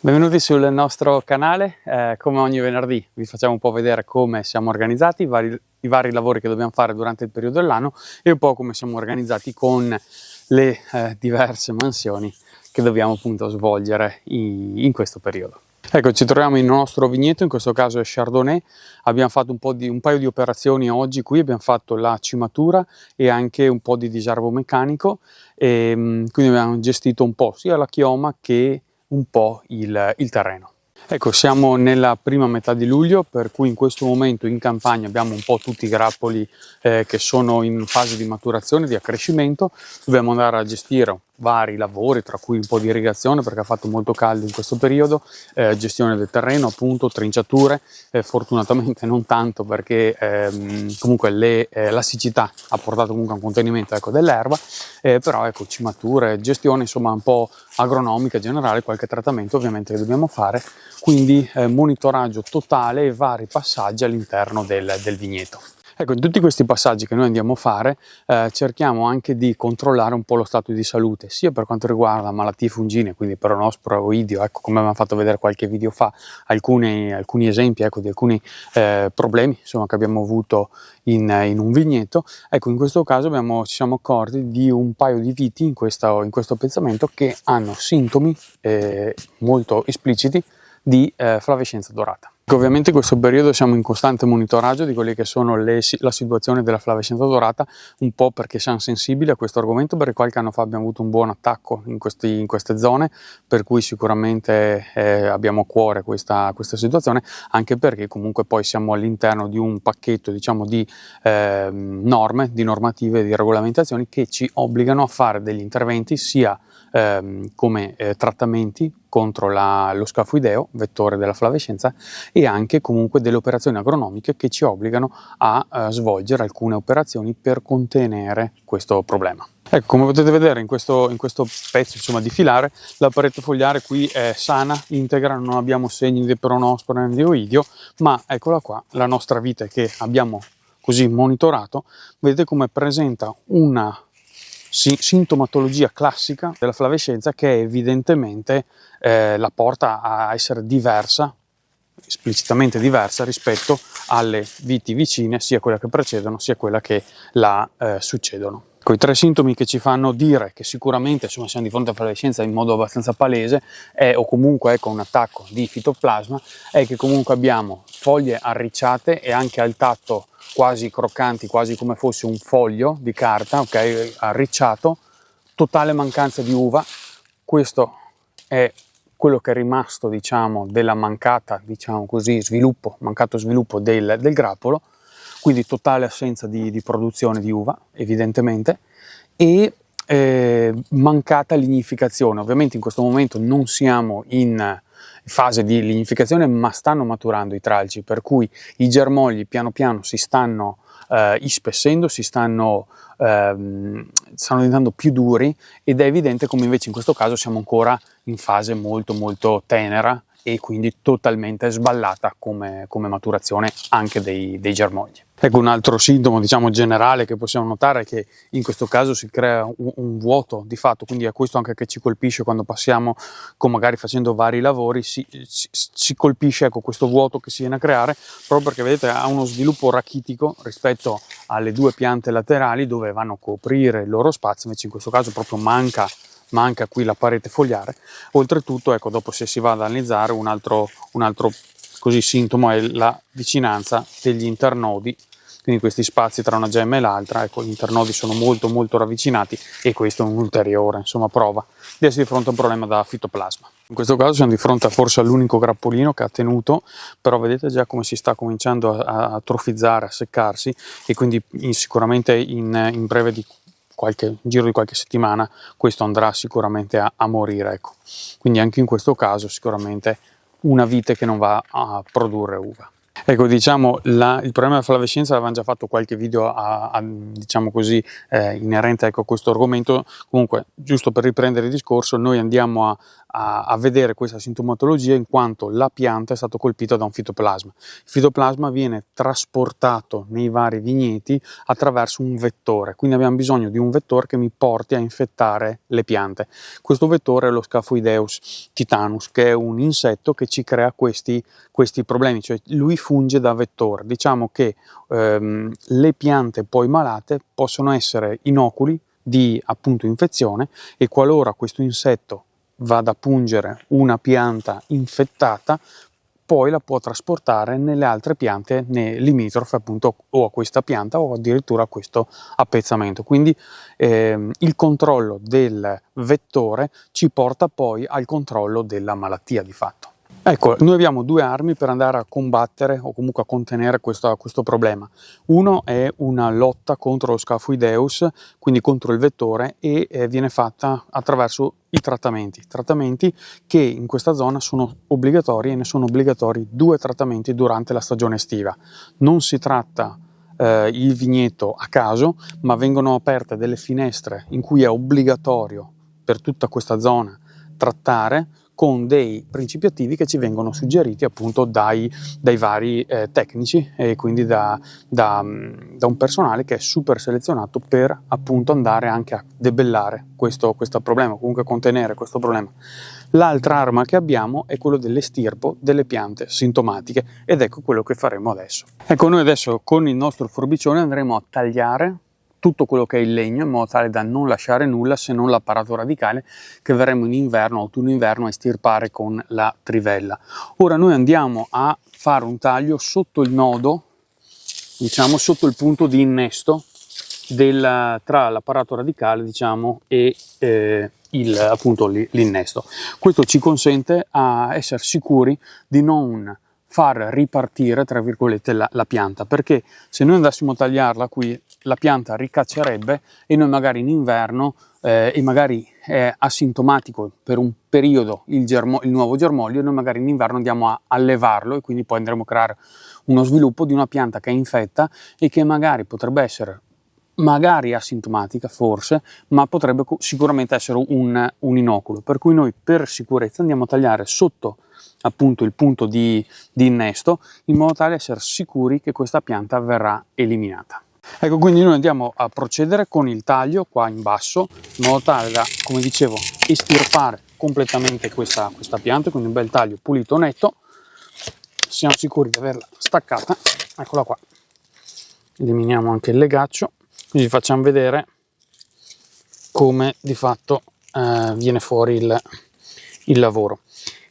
Benvenuti sul nostro canale, come ogni venerdì vi facciamo un po' vedere come siamo organizzati, i vari lavori che dobbiamo fare durante il periodo dell'anno e un po' come siamo organizzati con le diverse mansioni che dobbiamo appunto svolgere in questo periodo. Ecco, ci troviamo in un nostro vigneto, in questo caso è Chardonnay. Abbiamo fatto un paio di operazioni oggi qui, abbiamo fatto la cimatura e anche un po' di disarmo meccanico e quindi abbiamo gestito un po' sia la chioma che un po' il terreno. Ecco, siamo nella prima metà di luglio, per cui in questo momento in campagna abbiamo un po' tutti i grappoli che sono in fase di maturazione, di accrescimento. Dobbiamo andare a gestire vari lavori, tra cui un po' di irrigazione perché ha fatto molto caldo in questo periodo, gestione del terreno appunto, trinciature, fortunatamente non tanto perché comunque la siccità ha portato comunque a un contenimento dell'erba, però ecco, cimature, gestione insomma un po' agronomica generale, qualche trattamento ovviamente che dobbiamo fare, quindi monitoraggio totale e vari passaggi all'interno del vigneto. Ecco, in tutti questi passaggi che noi andiamo a fare cerchiamo anche di controllare un po' lo stato di salute, sia per quanto riguarda malattie fungine, quindi peronospora, oidio, ecco come abbiamo fatto vedere qualche video fa, alcuni esempi ecco, di alcuni problemi insomma, che abbiamo avuto in un vigneto. Ecco, in questo caso ci siamo accorti di un paio di viti in questo pezzamento che hanno sintomi molto espliciti di flavescenza dorata. Ovviamente in questo periodo siamo in costante monitoraggio di quelle che sono la situazione della flavescenza dorata, un po' perché siamo sensibili a questo argomento, perché qualche anno fa abbiamo avuto un buon attacco in queste zone, per cui sicuramente abbiamo a cuore questa situazione, anche perché comunque poi siamo all'interno di un pacchetto diciamo di norme, di normative, di regolamentazioni che ci obbligano a fare degli interventi sia come trattamenti contro lo scafoideo, vettore della flavescenza, e anche comunque delle operazioni agronomiche che ci obbligano a svolgere alcune operazioni per contenere questo problema. Ecco, come potete vedere in questo pezzo insomma, di filare, la parete fogliare qui è sana, integra, non abbiamo segni di peronospora né di oidio, ma eccola qua, la nostra vite che abbiamo così monitorato, vedete come presenta una sintomatologia classica della flavescenza che evidentemente la porta a essere diversa, esplicitamente diversa rispetto alle viti vicine, sia quella che precedono sia quella che la succedono. I tre sintomi che ci fanno dire che sicuramente insomma, siamo di fronte a flavescenza in modo abbastanza palese o comunque ecco, un attacco di fitoplasma è che comunque abbiamo foglie arricciate e anche al tatto quasi croccanti, quasi come fosse un foglio di carta, ok, arricciato, totale mancanza di uva. Questo è quello che è rimasto diciamo della mancata diciamo così mancato sviluppo del grappolo, quindi totale assenza di produzione di uva evidentemente e mancata lignificazione. Ovviamente in questo momento non siamo in fase di lignificazione, ma stanno maturando i tralci, per cui i germogli piano piano si stanno ispessendo, stanno diventando più duri ed è evidente come invece in questo caso siamo ancora in fase molto molto tenera e quindi totalmente sballata come maturazione anche dei germogli. Ecco, un altro sintomo diciamo generale che possiamo notare è che in questo caso si crea un vuoto di fatto, quindi è questo anche che ci colpisce quando passiamo magari facendo vari lavori, si colpisce ecco, questo vuoto che si viene a creare proprio perché vedete ha uno sviluppo rachitico rispetto alle due piante laterali dove vanno a coprire il loro spazio, invece in questo caso proprio manca qui la parete fogliare. Oltretutto ecco, dopo se si va ad analizzare un altro così sintomo è la vicinanza degli internodi, quindi questi spazi tra una gemma e l'altra, ecco, gli internodi sono molto molto ravvicinati e questo è un'ulteriore insomma prova di essere di fronte a un problema da fitoplasma. In questo caso siamo di fronte forse all'unico grappolino che ha tenuto, però vedete già come si sta cominciando a atrofizzare, a seccarsi e quindi sicuramente in breve giro di qualche settimana questo andrà sicuramente a morire, ecco. Quindi anche in questo caso sicuramente una vite che non va a produrre uva. Ecco, diciamo, il problema della flavescenza l'avevamo già fatto qualche video diciamo così, inerente ecco, a questo argomento. Comunque, giusto per riprendere il discorso, noi andiamo a vedere questa sintomatologia in quanto la pianta è stata colpita da un fitoplasma. Il fitoplasma viene trasportato nei vari vigneti attraverso un vettore, quindi abbiamo bisogno di un vettore che mi porti a infettare le piante. Questo vettore è lo Scaphoideus titanus, che è un insetto che ci crea questi problemi, cioè lui funge da vettore. Diciamo che le piante poi malate possono essere inoculi di appunto infezione, e qualora questo insetto vada a pungere una pianta infettata, poi la può trasportare nelle altre piante limitrofe appunto o a questa pianta o addirittura a questo appezzamento. Quindi il controllo del vettore ci porta poi al controllo della malattia di fatto. Ecco, noi abbiamo due armi per andare a combattere o comunque a contenere questo problema. Uno è una lotta contro lo Scaphoideus, quindi contro il vettore, e viene fatta attraverso i trattamenti che in questa zona sono obbligatori, e ne sono obbligatori 2 trattamenti durante la stagione estiva. Non si tratta il vigneto a caso, ma vengono aperte delle finestre in cui è obbligatorio per tutta questa zona trattare con dei principi attivi che ci vengono suggeriti appunto dai vari tecnici, e quindi da un personale che è super selezionato per appunto andare anche a debellare questo problema, comunque contenere questo problema. L'altra arma che abbiamo è quello dell'estirpo delle piante sintomatiche, ed ecco quello che faremo adesso. Ecco, noi adesso con il nostro forbicione andremo a tagliare tutto quello che è il legno, in modo tale da non lasciare nulla se non l'apparato radicale che verremo in inverno, autunno-inverno, a estirpare con la trivella. Ora noi andiamo a fare un taglio sotto il nodo, diciamo sotto il punto di innesto tra l'apparato radicale, diciamo, e appunto l'innesto. Questo ci consente a essere sicuri di non far ripartire, tra virgolette, la pianta, perché se noi andassimo a tagliarla qui, la pianta ricaccerebbe e noi magari in inverno, e magari è asintomatico per un periodo il nuovo germoglio, noi magari in inverno andiamo a allevarlo, e quindi poi andremo a creare uno sviluppo di una pianta che è infetta e che magari potrebbe essere asintomatica forse, ma potrebbe sicuramente essere un inoculo. Per cui noi per sicurezza andiamo a tagliare sotto appunto il punto di innesto, in modo tale da essere sicuri che questa pianta verrà eliminata. Ecco, quindi noi andiamo a procedere con il taglio qua in basso, in modo tale da, come dicevo, estirpare completamente questa pianta, quindi un bel taglio pulito, netto. Siamo sicuri di averla staccata, eccola qua. Eliminiamo anche il legaccio, così facciamo vedere come di fatto viene fuori il lavoro.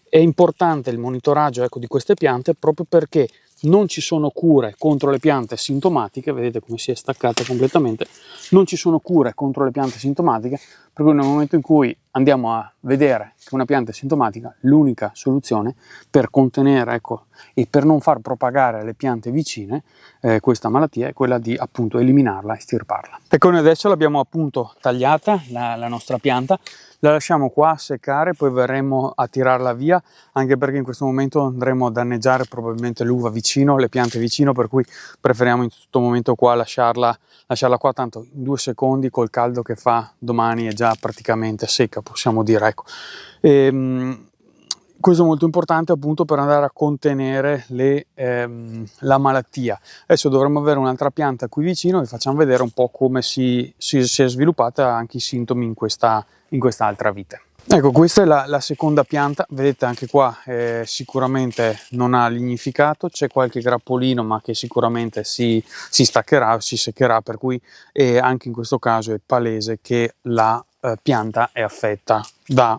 È importante il monitoraggio, ecco, di queste piante, proprio perché non ci sono cure contro le piante sintomatiche. Vedete come si è staccata completamente. Non ci sono cure contro le piante sintomatiche, per cui nel momento in cui andiamo a vedere che una pianta è sintomatica, l'unica soluzione per contenere, ecco, e per non far propagare alle piante vicine questa malattia è quella di appunto eliminarla, estirparla. Ecco, noi adesso l'abbiamo appunto tagliata la nostra pianta, la lasciamo qua a seccare, poi verremo a tirarla via, anche perché in questo momento andremo a danneggiare probabilmente l'uva vicino, le piante vicino, per cui preferiamo in questo momento qua lasciarla qua, tanto in 2 secondi col caldo che fa domani è già praticamente secca, possiamo dire, ecco. Questo è molto importante appunto per andare a contenere la malattia. Adesso dovremmo avere un'altra pianta qui vicino e facciamo vedere un po' come si è sviluppata anche i sintomi in quest'altra vite. Ecco, questa è la seconda pianta, vedete anche qua sicuramente non ha lignificato, c'è qualche grappolino ma che sicuramente si staccherà, si seccherà, per cui anche in questo caso è palese che la pianta è affetta da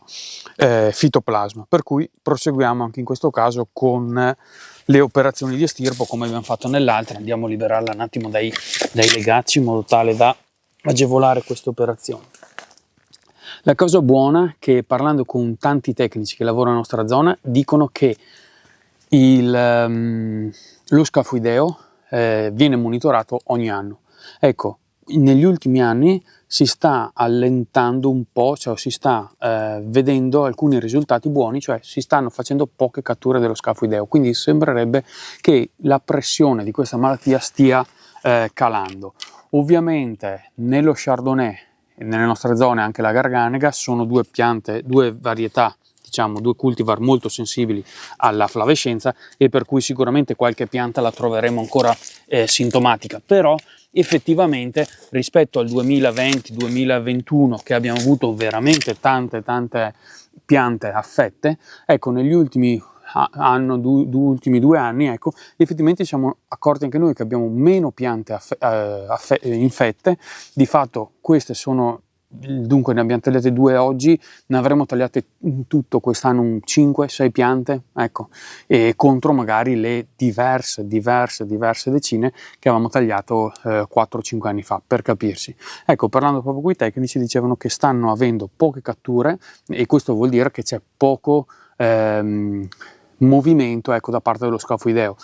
fitoplasma, per cui proseguiamo anche in questo caso con le operazioni di estirpo come abbiamo fatto nell'altra. Andiamo a liberarla un attimo dai legacci in modo tale da agevolare queste operazioni. La cosa buona è che, parlando con tanti tecnici che lavorano nella nostra zona, dicono che lo Scaphoideo viene monitorato ogni anno. Ecco, negli ultimi anni si sta allentando un po', cioè si sta vedendo alcuni risultati buoni, cioè si stanno facendo poche catture dello Scaphoideo, quindi sembrerebbe che la pressione di questa malattia stia calando. Ovviamente nello Chardonnay e nelle nostre zone anche la Garganega sono due varietà, diciamo due cultivar molto sensibili alla flavescenza e per cui sicuramente qualche pianta la troveremo ancora sintomatica, però effettivamente rispetto al 2020-2021 che abbiamo avuto veramente tante piante affette, ecco negli ultimi ultimi 2 anni, ecco, effettivamente ci siamo accorti anche noi che abbiamo meno piante infette. Di fatto queste sono, dunque ne abbiamo tagliate 2 oggi, ne avremo tagliate in tutto quest'anno un 5-6 piante, ecco, e contro magari le diverse decine che avevamo tagliato 4-5 anni fa, per capirsi. Ecco, parlando proprio con i tecnici, dicevano che stanno avendo poche catture e questo vuol dire che c'è poco movimento, ecco, da parte dello scafoideo,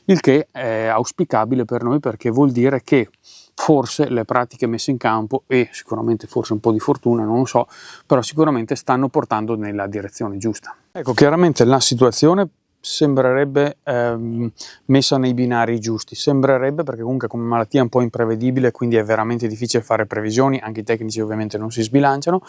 il che è auspicabile per noi perché vuol dire che forse le pratiche messe in campo e sicuramente forse un po' di fortuna, non lo so, però sicuramente stanno portando nella direzione giusta. Ecco, chiaramente la situazione sembrerebbe messa nei binari giusti, sembrerebbe, perché comunque come malattia è un po' imprevedibile, quindi è veramente difficile fare previsioni, anche i tecnici ovviamente non si sbilanciano,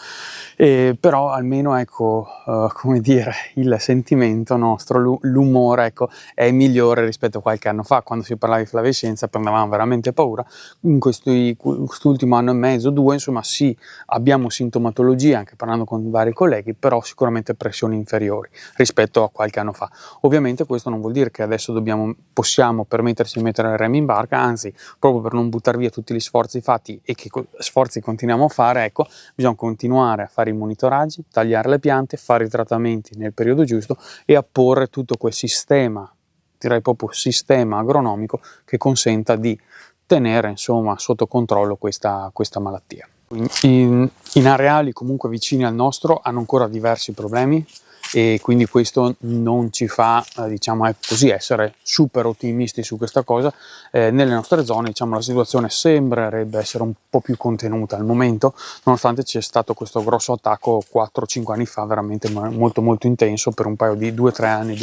però almeno ecco, come dire, il sentimento nostro, l'umore, ecco, è migliore rispetto a qualche anno fa, quando si parlava di flavescenza prendevamo veramente paura. In quest'ultimo anno e mezzo, 2, insomma sì, abbiamo sintomatologia, anche parlando con vari colleghi, però sicuramente pressioni inferiori rispetto a qualche anno fa. Ovviamente questo non vuol dire che adesso possiamo permetterci di mettere il remi in barca, anzi, proprio per non buttare via tutti gli sforzi fatti e che sforzi continuiamo a fare, ecco, bisogna continuare a fare i monitoraggi, tagliare le piante, fare i trattamenti nel periodo giusto e apporre tutto quel sistema, direi proprio sistema agronomico, che consenta di tenere insomma sotto controllo questa malattia. In areali comunque vicini al nostro hanno ancora diversi problemi e quindi questo non ci fa diciamo così essere super ottimisti su questa cosa. Nelle nostre zone diciamo la situazione sembrerebbe essere un po' più contenuta al momento, nonostante c'è stato questo grosso attacco 4-5 anni fa, veramente molto intenso, per un paio di 2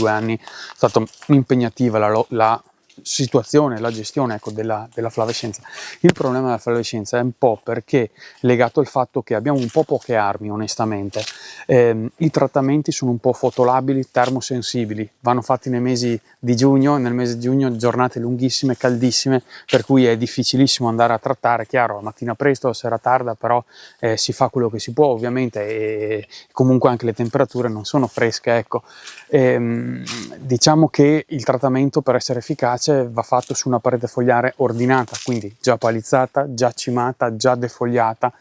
anni è stata impegnativa la situazione, la gestione, ecco, della flavescenza. Il problema della flavescenza è un po' perché legato al fatto che abbiamo un po' poche armi, onestamente. I trattamenti sono un po' fotolabili, termosensibili, vanno fatti nei mesi di giugno, nel mese di giugno giornate lunghissime, caldissime, per cui è difficilissimo andare a trattare. Chiaro, la mattina presto, la sera tarda, però si fa quello che si può ovviamente, e comunque anche le temperature non sono fresche, ecco. Diciamo che il trattamento, per essere efficace, va fatto su una parete fogliare ordinata, quindi già palizzata, già cimata, già defogliata,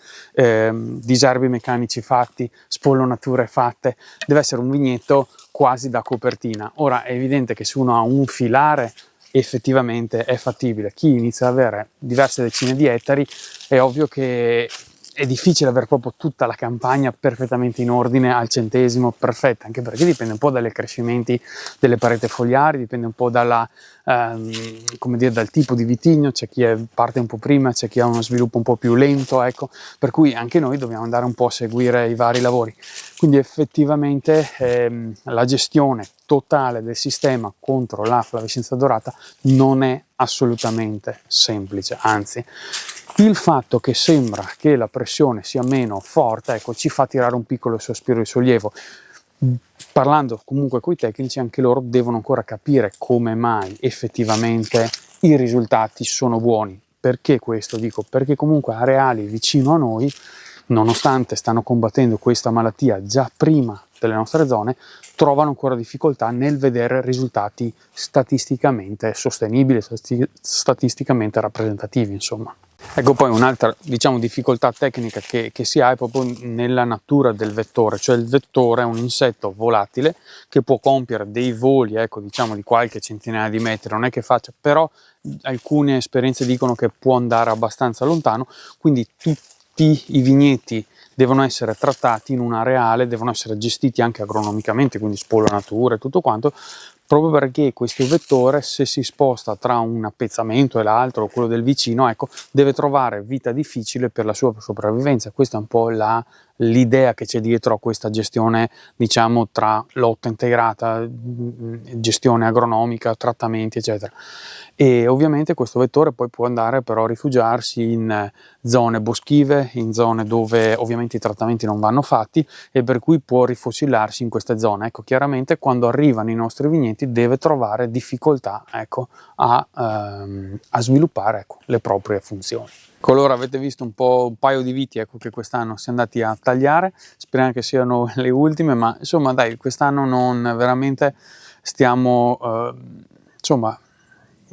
diserbi meccanici fatti, spollonature fatte, deve essere un vigneto quasi da copertina. Ora è evidente che se uno ha un filare effettivamente è fattibile. Chi inizia ad avere diverse decine di ettari è ovvio che è difficile avere proprio tutta la campagna perfettamente in ordine, al centesimo, perfetta, anche perché dipende un po' dai crescimenti delle pareti fogliari, dipende un po' come dire, dal tipo di vitigno. C'è chi parte un po' prima, c'è chi ha uno sviluppo un po' più lento, ecco, per cui anche noi dobbiamo andare un po' a seguire i vari lavori. Quindi effettivamente la gestione totale del sistema contro la flavescenza dorata non è assolutamente semplice, anzi il fatto che sembra che la pressione sia meno forte, ecco, ci fa tirare un piccolo sospiro di sollievo. Parlando comunque con i tecnici, anche loro devono ancora capire come mai effettivamente i risultati sono buoni. Perché questo dico? Perché comunque areali vicino a noi, nonostante stanno combattendo questa malattia già prima delle nostre zone, trovano ancora difficoltà nel vedere risultati statisticamente sostenibili, statisticamente rappresentativi, insomma. Ecco, poi un'altra, diciamo, difficoltà tecnica che si ha è proprio nella natura del vettore, cioè il vettore è un insetto volatile che può compiere dei voli, ecco, diciamo di qualche centinaia di metri, non è che faccia, però alcune esperienze dicono che può andare abbastanza lontano, quindi tutti i vigneti devono essere trattati in un areale, devono essere gestiti anche agronomicamente, quindi spollonature e tutto quanto, proprio perché questo vettore, se si sposta tra un appezzamento e l'altro o quello del vicino, ecco, deve trovare vita difficile per la sua sopravvivenza. Questa è un po' la l'idea che c'è dietro a questa gestione, diciamo, tra lotta integrata, gestione agronomica, trattamenti, eccetera. E ovviamente questo vettore poi può andare però a rifugiarsi in zone boschive, in zone dove ovviamente i trattamenti non vanno fatti e per cui può rifosilarsi in queste zone. Ecco, chiaramente quando arrivano i nostri vigneti deve trovare difficoltà, ecco, a sviluppare, ecco, le proprie funzioni. Allora avete visto un paio di viti, ecco, che quest'anno si è andati a tagliare, speriamo che siano le ultime, ma insomma dai, quest'anno non veramente stiamo insomma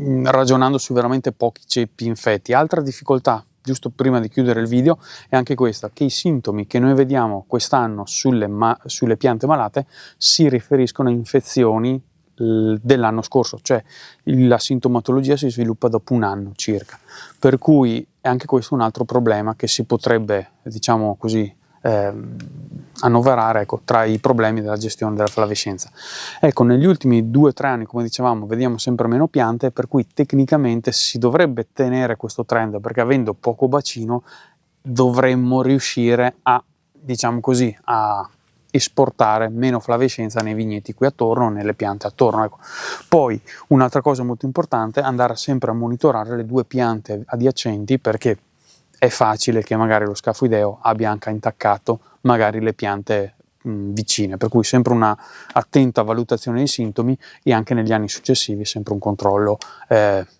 ragionando su veramente pochi ceppi infetti. Altra difficoltà, giusto prima di chiudere il video, è anche questa, che i sintomi che noi vediamo quest'anno sulle piante malate si riferiscono a infezioni dell'anno scorso, cioè la sintomatologia si sviluppa dopo un anno circa, per cui è anche questo un altro problema che si potrebbe, diciamo così, annoverare, ecco, tra i problemi della gestione della flavescenza. Ecco, negli ultimi 2-3 anni, come dicevamo, vediamo sempre meno piante, per cui tecnicamente si dovrebbe tenere questo trend, perché avendo poco bacino dovremmo riuscire a, diciamo così, a esportare meno flavescenza nei vigneti qui attorno, nelle piante attorno. Ecco. Poi un'altra cosa molto importante è andare sempre a monitorare le due piante adiacenti, perché è facile che magari lo scafoideo abbia anche intaccato magari le piante vicine, per cui sempre una attenta valutazione dei sintomi e anche negli anni successivi sempre un controllo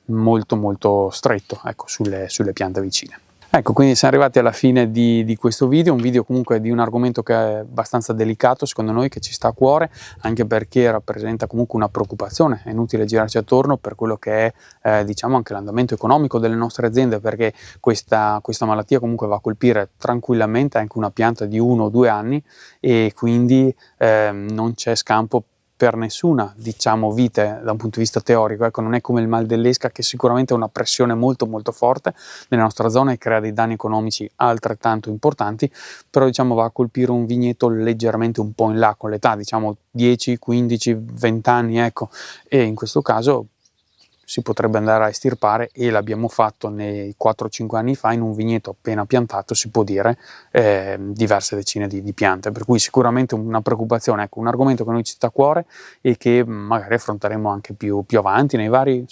molto molto stretto, ecco, sulle piante vicine. Ecco, quindi siamo arrivati alla fine di questo video, un video comunque di un argomento che è abbastanza delicato secondo noi, che ci sta a cuore, anche perché rappresenta comunque una preoccupazione, è inutile girarci attorno per quello che è diciamo anche l'andamento economico delle nostre aziende, perché questa malattia comunque va a colpire tranquillamente anche una pianta di 1 o 2 anni e quindi non c'è scampo per nessuna, diciamo, vite da un punto di vista teorico. Ecco, non è come il mal dell'esca, che sicuramente è una pressione molto molto forte nella nostra zona e crea dei danni economici altrettanto importanti, però diciamo va a colpire un vigneto leggermente un po' in là con l'età, diciamo 10, 15, 20 anni, ecco, e in questo caso si potrebbe andare a estirpare, e l'abbiamo fatto nei 4-5 anni fa in un vigneto appena piantato, si può dire, diverse decine di piante, per cui sicuramente una preoccupazione, ecco, un argomento che noi ci sta a cuore e che magari affronteremo anche più avanti nei vari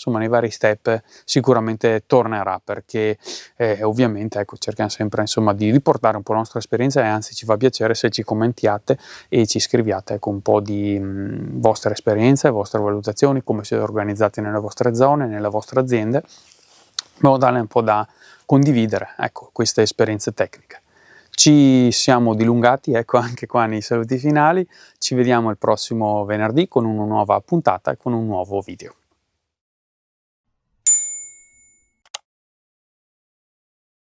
step, sicuramente tornerà, perché ovviamente, ecco, cerchiamo sempre, insomma, di riportare un po' la nostra esperienza, e anzi ci fa piacere se ci commentiate e ci scriviate, ecco, un po' di vostre esperienze, vostre valutazioni, come siete organizzati nelle vostre zone, nelle vostre aziende, in modo tale un po' da condividere, ecco, queste esperienze tecniche. Ci siamo dilungati, ecco, anche qua nei saluti finali. Ci vediamo il prossimo venerdì con una nuova puntata e con un nuovo video.